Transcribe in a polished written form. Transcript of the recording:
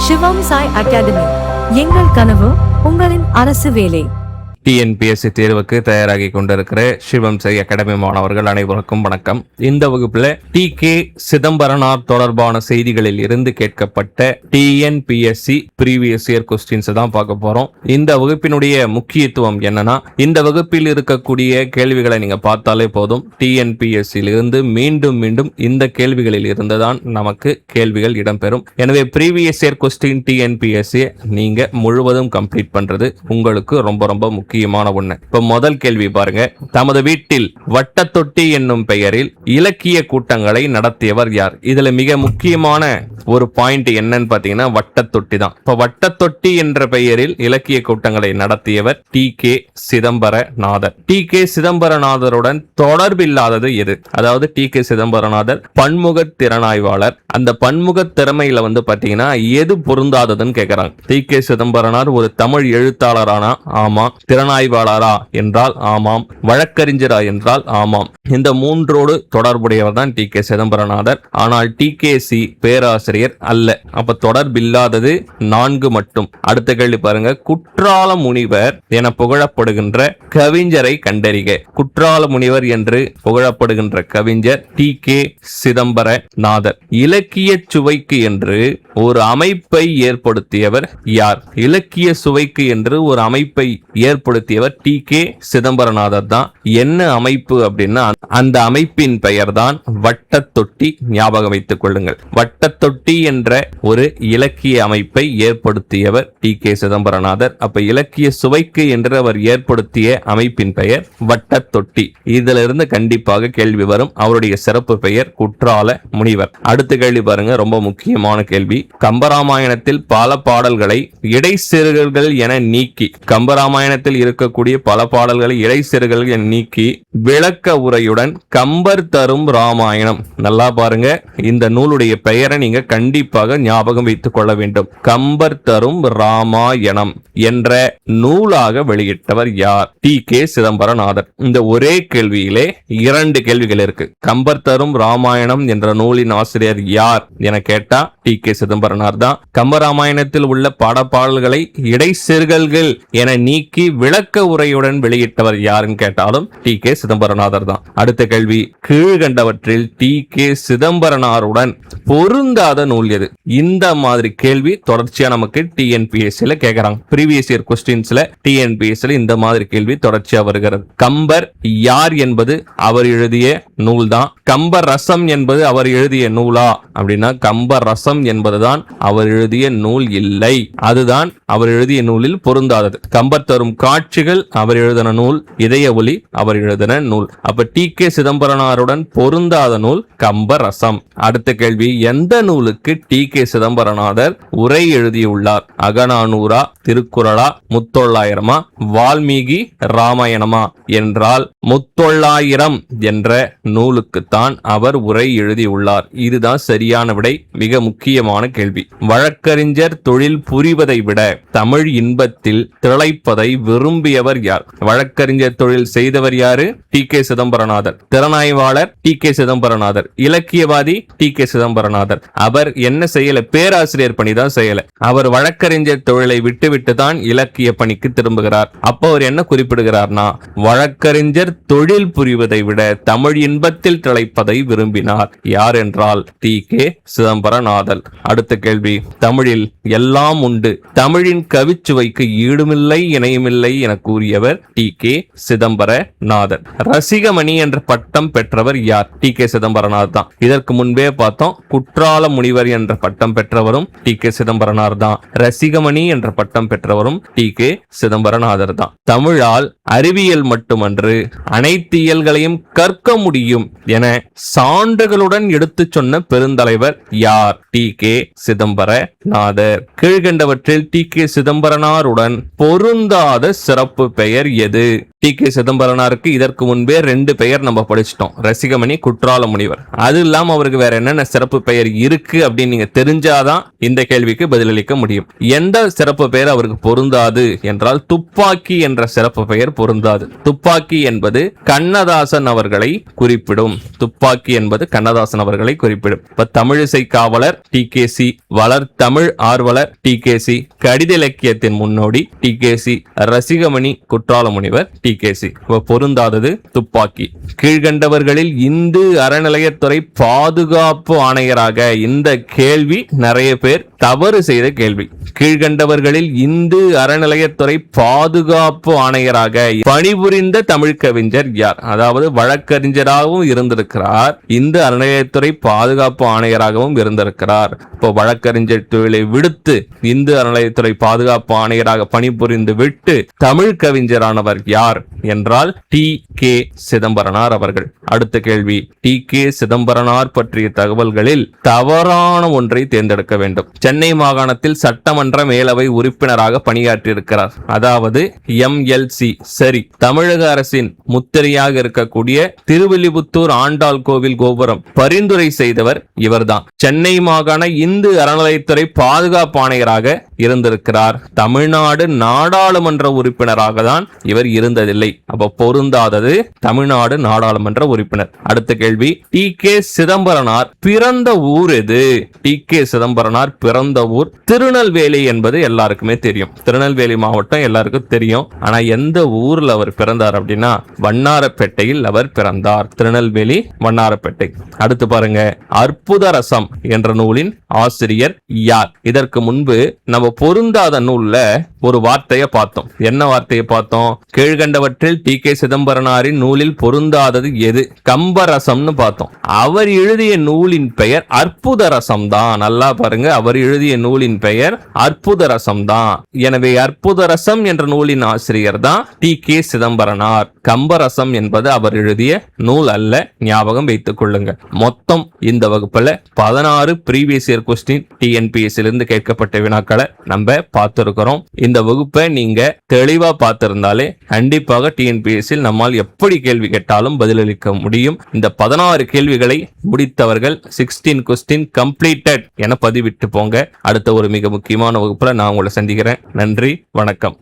சிவம் Sai academy. எங்கள் கனவு உங்களின் அரசு வேலை. டிஎன்பிஎஸ்சி தேர்வுக்கு தயாராகி கொண்டிருக்கிற சிவம் சாய் அகாடமி மாணவர்கள் அனைவருக்கும் வணக்கம். இந்த வகுப்புல டி.கே. சிதம்பரனார் தொடர்பான செய்திகளில் இருந்து கேட்கப்பட்ட டிஎன்பிஎஸ்சி ப்ரீவியஸ் இயர் கொஸ்டின்ஸ் தான் பார்க்க போறோம். இந்த வகுப்பினுடைய முக்கியத்துவம் என்னன்னா, இந்த வகுப்பில் இருக்கக்கூடிய கேள்விகளை நீங்க பார்த்தாலே போதும். டிஎன்பிஎஸ்சியில் இருந்து மீண்டும் மீண்டும் இந்த கேள்விகளில் இருந்துதான் நமக்கு கேள்விகள் இடம்பெறும். எனவே ப்ரீவியஸ் இயர் கொஸ்டின் டிஎன்பிஎஸ்சி நீங்க முழுவதும் கம்ப்ளீட் பண்றது உங்களுக்கு ரொம்ப ரொம்ப முக்கியமான ஒண்ணு. இப்ப முதல் கேள்வி பாருங்க. தமது வீட்டில் வட்டத்தொட்டி என்னும் பெயரில் இலக்கிய கூட்டங்களை நடத்தியவர் யார்? இதுல மிக முக்கியமான ஒரு பாயிண்ட் என்னன்னு பாத்தீங்கன்னா வட்டத்தொட்டி தான். இப்ப வட்டத்தொட்டி என்ற பெயரில் இலக்கிய கூட்டங்களை நடத்தியவர் டி.கே. சிதம்பரநாதர். டி.கே. சிதம்பரநாதருடன் தொடர்பில்லாதது எது? அதாவது டி.கே. சிதம்பரநாதர் பன்முக திறனாய்வாளர். அந்த பன்முக திறமையில பாத்தீங்கன்னா எது பொருந்தாததுன்னு கேட்கிறாங்க. டி.கே. சிதம்பரனார் ஒரு தமிழ் எழுத்தாளரானா? ஆமா. திறனாய்வாளரா என்றால் ஆமாம். வழக்கறிஞரா என்றால் ஆமாம். இந்த மூன்றோடு தொடர்புடையவர் தான் டி.கே. சிதம்பரநாதர். ஆனால் டி.கே.சி. பேராசிரியர் அல்ல. அப்ப தொடர்பில்லாதது 4 மட்டும். அடுத்த கேள்வி பாருங்க. குற்றால முனிவர் என புகழப்படுகின்ற கவிஞரை கண்டறிக. குற்றால முனிவர் என்று புகழப்படுகின்ற கவிஞர் டி.கே. சிதம்பரநாதர். இலக்கிய சுவைக்கு என்று ஒரு அமைப்பை ஏற்படுத்தியவர் யார்? இலக்கிய சுவைக்கு என்று ஒரு அமைப்பை ஏற்படுத்தியவர் டி.கே. சிதம்பரநாதர் தான். என்ன அமைப்பு அப்படின்னா, அந்த அமைப்பின் பெயர் தான் வட்டத்தொட்டி. ஞாபகம் வைத்துக் கொள்ளுங்கள். வட்டத்தொட்டி என்ற ஒரு இலக்கிய அமைப்பை ஏற்படுத்தியவர் டி.கே. சிதம்பரநாதர். அப்ப இலக்கிய சுவைக்கு என்று அவர் ஏற்படுத்திய அமைப்பின் பெயர் வட்டத்தொட்டி. இதுல இருந்து கண்டிப்பாக கேள்வி வரும். அவருடைய சிறப்பு பெயர் குற்றால முனிவர். அடுத்த கேள்வி பாருங்க, ரொம்ப முக்கியமான கேள்வி. கம்பராமாயணத்தில் பல பாடல்களை இடைச்செருகல்கள் என நீக்கி, கம்பராமாயணத்தில் இருக்கக்கூடிய பல பாடல்களை இடைச்செருகல்கள் என நீக்கி விளக்க உரையுடன் கம்பர் தரும் ராமாயணம். நல்லா பாருங்க, இந்த நூலுடைய பெயரை நீங்க கண்டிப்பாக ஞாபகம் வைத்துக் கொள்ள வேண்டும். கம்பர் தரும் ராமாயணம் என்ற நூலாக வெளியிட்டவர் யார்? டி.கே. சிதம்பரநாதர். இந்த ஒரே கேள்வியிலே 2 கேள்விகள் இருக்கு. கம்பர் தரும் ராமாயணம் என்ற நூலின் ஆசிரியர் யார் என கேட்டா டி.கே. சிதம்பரனார் தான். கம்பராமாயணத்தில் உள்ள பாடப்பாடல்களை இடைச்செருகல்கள் என நீக்கி விளக்க உரையுடன் வெளியிட்டவர் யாருன்னு கேட்டாலும் டி.கே. சிதம்பரநாதர் தான். அடுத்த கேள்வி. கீழ்கண்டவற்றில் டி.கே. சிதம்பரனாருடன் பொருந்தாத நூல் எது? இந்த மாதிரி கேள்வி தொடர்ச்சியா நமக்கு டிஎன்பிஎஸ்சில கேட்கறாங்க. ப்ரீவியஸ் இயர் கொஸ்டின்ஸ்ல டிஎன்பிஎஸ்சில இந்த மாதிரி கேள்வி தொடர்ச்சியா வருகிறது. கம்பர் யார் என்பது அவர் எழுதிய நூல் தான். கம்பர் ரசம் என்பது அவர் எழுதிய நூலா அப்படின்னா கம்பர் ரசம் என்பதுதான் அவர் எழுதிய நூல் இல்லை. அதுதான் அவர் எழுதிய நூலில் பொருந்தாதது. கம்பர் தரும் காட்சிகள் அவர் எழுதின நூல். இதய ஒலி அவர் எழுதின நூல். அப்ப டி.கே. சிதம்பரனாருடன் பொருந்தாத நூல் கம்பர் ரசம். அடுத்த கேள்வி. எந்த நூலுக்கு டி.கே. சிதம்பரநாதர் உரை எழுதியுள்ளார்? அகநானூறா, திருக்குறளா, முத்தொள்ளாயிரமா, வால்மீகி ராமாயணமா? என்றால் முத்தொள்ளாயிரம் என்ற நூலுக்குத்தான் அவர் உரை எழுதியுள்ளார். இதுதான் சரியான விடை. மிக முக்கியமான கேள்வி. வழக்கறிஞர் தொழில் புரிவதை விட தமிழ் இன்பத்தில் திளைப்பதை விரும்பியவர் யார்? வழக்கறிஞர் தொழில் செய்தவர் யாரு? டி.கே. சிதம்பரநாதர். திறனாய்வாளர் டி.கே. சிதம்பரநாதர். இலக்கியவாதி டி.கே. சிதம்பரநாதர். அவர் என்ன செய்யல? பேராசிரியர் பணி தான் செய்யல. அவர் வழக்கறிஞர் தொழிலை விட்டுவிட்டு தான் இலக்கிய பணிக்கு திரும்புகிறார். அப்போ அவர் என்ன குறிப்பிடுகிறார்னா, வழக்கறிஞர் தொழில் புரிவதை விட தமிழ் இன்பத்தில் திளைப்பதை விரும்பினார். யார் என்றால் டி.கே. சிதம்பரநாதர். அடுத்த கேள்வி. தமிழில் எல்லாம் உண்டு, தமிழின் கவிச்சுவைக்கு ஈடுமில்லை இணையுமில்லை என கூறியவர் டி.கே. சிதம்பரநாதர். ரசிகமணி என்ற பட்டம் பெற்றவர் யார்? டி.கே. சிதம்பரனார் தான். இதற்கு முன்பே பார்த்தோம். குற்றால முனிவர் என்ற பட்டம் பெற்றவரும் டி.கே. சிதம்பரனார் தான். ரசிகமணி என்ற பட்டம் பெற்றவரும் டி.கே. சிதம்பரநாதர் தான். தமிழால் அறிவியல் மட்டுமன்று அனைத்து இயல்களையும் கற்க முடியும் என சான்றுகளுடன் எடுத்து சொன்ன பெருந்தலைவர் யார்? டி.கே. சிதம்பரநாதர். கீழ்கண்டவற்றில் டி.கே. சிதம்பரனாருடன் பொருந்தாத சிறப்பு பெயர் எது? டி கே சிதம்பரனாருக்கு இதற்கு முன்பே 2 பெயர் நம்ம படிச்சிட்டோம். ரசிகமணி, குற்றால முனிவர். அது இல்லாம அவருக்கு வேற என்னென்ன சிறப்பு பெயர் இருக்கு அப்படின்னு நீங்க தெரிஞ்சாதான் இந்த கேள்விக்கு பதிலளிக்க முடியும். எந்த சிறப்பு பெயர் அவருக்கு பொருந்தாது என்றால் துப்பாக்கி என்ற சிறப்பு பெயர் பொருந்தாது. துப்பாக்கி என்பது கண்ணதாசன் அவர்களை குறிப்பிடும். துப்பாக்கி என்பது கண்ணதாசன் அவர்களை குறிப்பிடும். இப்ப தமிழிசை காவலர் TKC, வளர் தமிழ் ஆர்வலர் TKC, கடித இலக்கியத்தின் முன்னோடி TKC, ரசிகமணி குற்றால முனிவர் TKC. பொருந்தாதது துப்பாக்கி. கீழ்கண்டவர்களில் இந்து அறநிலையத்துறை பாதுகாப்பு ஆணையராக, இந்த கேள்வி நிறைய பேர் தவறு செய்த கேள்வி. கீழ்கண்டவர்களில் இந்து அறநிலையத்துறை பாதுகாப்பு ஆணையராக பணிபுரிந்த தமிழ் கவிஞர் யார்? அதாவது வழக்கறிஞராகவும் இருந்திருக்கிறார், இந்து அறநிலையத்துறை பாதுகாப்பு ஆணையராகவும் இருந்திருக்கிறார். இப்போ வழக்கறிஞர் தொழிலை விடுத்து இந்து அறநிலையத்துறை பாதுகாப்பு ஆணையராக பணிபுரிந்து விட்டு தமிழ் கவிஞரானவர் யார் என்றால் TK சிதம்பரனார் அவர்கள். அடுத்த கேள்வி, TK சிதம்பரனார் பற்றிய தகவல்களில் தவறான ஒன்றை தேர்ந்தெடுக்க வேண்டும். சென்னை மாகாணத்தில் சட்டமன்ற மேலவை உறுப்பினராக பணியாற்றியிருக்கிறார், அதாவது MLC. சரி. தமிழக அரசின் முத்திரையாக இருக்கக்கூடிய திருவில்லிபுத்தூர் ஆண்டாள் கோவில் கோபுரம் பரிந்துரை செய்தவர் இவர்தான். சென்னை மாகாண இந்து அறநிலையத்துறை பாதுகாப்பு ஆணையராக இருந்திருக்கிறார். தமிழ்நாடு நாடாளுமன்ற உறுப்பினராக தான் இவர் இருந்ததில்லை. அப்ப பொருந்தாதது தமிழ்நாடு நாடாளுமன்ற உறுப்பினர். அடுத்த கேள்வி, TK சிதம்பரனார் பிறந்த ஊர் எது? TK சிதம்பரனார் பிறந்த ஊர் திருநெல்வேலி என்பது எல்லாருக்குமே தெரியும். திருநெல்வேலி மாவட்டம் எல்லாருக்கும் தெரியும். ஆனா எந்த ஊர்ல அவர் பிறந்தார் அப்படின்னா வண்ணாரப்பேட்டையில் அவர் பிறந்தார். திருநெல்வேலி வண்ணாரப்பேட்டை. அடுத்து பாருங்க, அற்புத ரசம் என்ற நூலின் ஆசிரியர் யார்? இதற்கு முன்பு நம்ம பொருந்தாத நூல்ல ஒரு வார்த்தையை பார்த்தோம். என்ன வார்த்தையை பார்த்தோம்? கீழ்கண்டவற்றில் TK சிதம்பரனாரின் நூலில் பொருந்தாதது எது? கம்பரசம்னு பார்த்தோம். அவர் எழுதிய நூலின் பெயர் அற்புத ரசம் தான். நல்லா பாருங்க, அவர் எழுதிய நூலின் பெயர் அற்புத ரசம் தான். எனவே அற்புத ரசம் என்ற நூலின் ஆசிரியர் தான் TK சிதம்பரனார். கம்பரசம் என்பது அவர் எழுதிய நூல் அல்ல, ஞாபகம் வைத்துக் கொள்ளுங்க. மொத்தம் இந்த வகுப்புல 16 ப்ரீவியஸ் இயர் கொஸ்டின் TNPSC இருந்து கேட்கப்பட்ட வினாக்களை நம்ம பார்த்திருக்கிறோம். இந்த வகுப்பை நீங்க தெளிவா பார்த்திருந்தாலே கண்டிப்பாக TNPSC நம்மால் எப்படி கேள்வி கேட்டாலும் பதிலளிக்க முடியும். இந்த 16 கேள்விகளை முடித்தவர்கள் 16 கொஸ்டின் கம்ப்ளீட்டட் என பதிவிட்டு போங்க. அடுத்த ஒரு மிக முக்கியமான வகுப்புல நான் உங்களை சந்திக்கிறேன். நன்றி, வணக்கம்.